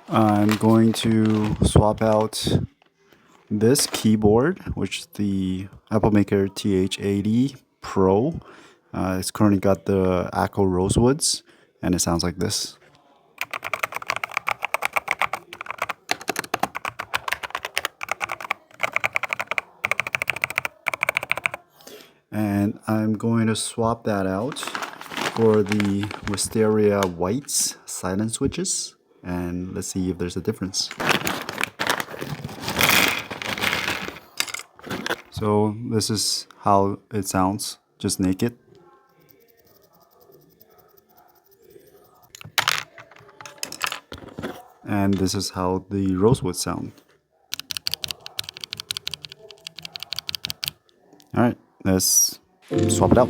I'm going to swap out this keyboard, which is the Apple Maker TH80 Pro. It's currently got the Akko Rosewoods, and it sounds like this. And I'm going to swap that out for the Wisteria Whites silent switches, and let's see if there's a difference. So this is how it sounds, just naked. And this is how the Rosewood sound. Alright, let's swap it out.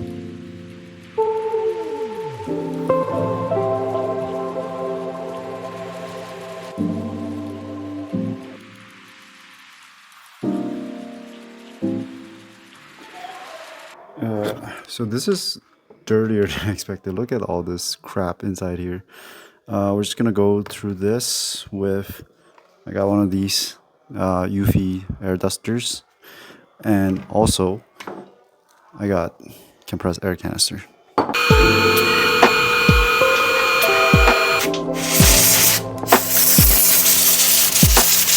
So this is dirtier than I expected. Look at all this crap inside here. We're just gonna go through this with, I got one of these UV air dusters, and also I got compressed air canister.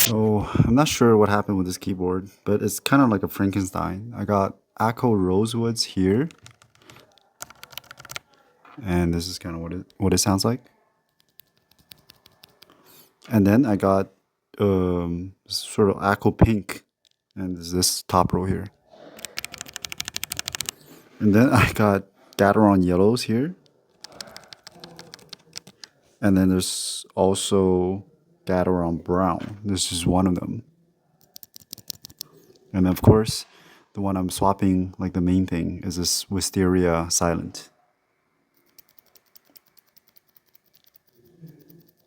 So I'm not sure what happened with this keyboard, but it's kind of like a Frankenstein. I got Akko Rosewoods here, and this is kind of what it sounds like. And then I got sort of Akko Pink, and there's this top row here. And then I got Gateron Yellows here. And then there's also Gateron Brown. This is one of them. And of course, the one I'm swapping, like the main thing, is this Wisteria Silent.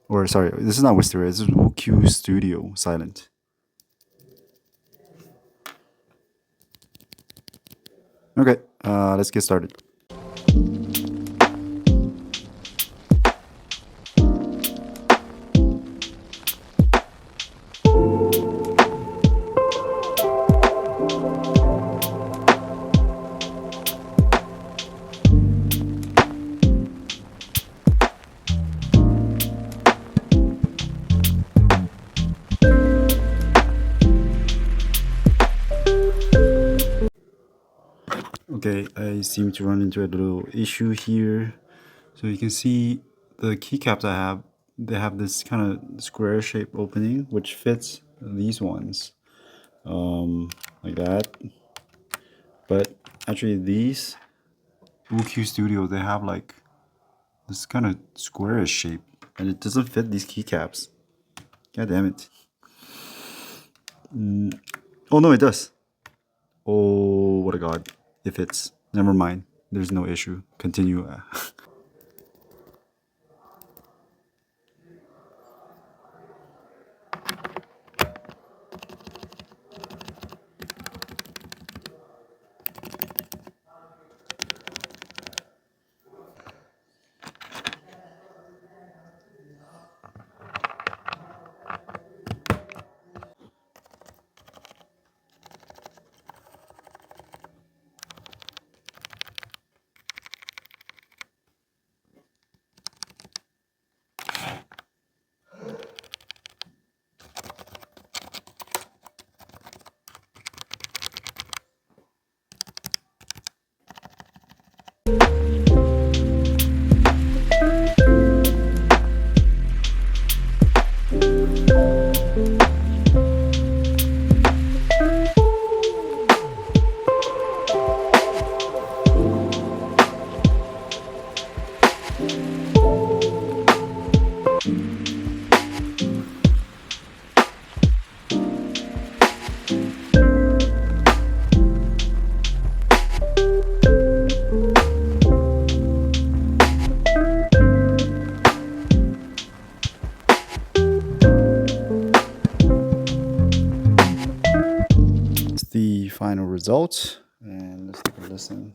Or sorry, this is not Wisteria, this is Wuque Studio Silent. Okay, let's get started. Okay, I seem to run into a little issue here. So you can see the keycaps I have, they have this kind of square shaped opening which fits these ones, like that. But actually these Wuque Studio, they have like this kind of squarish shape, and it doesn't fit these keycaps. God damn it. Oh no, it does. Oh, what a god. It fits. Never mind. There's no issue. Continue. The final result, and let's take a listen.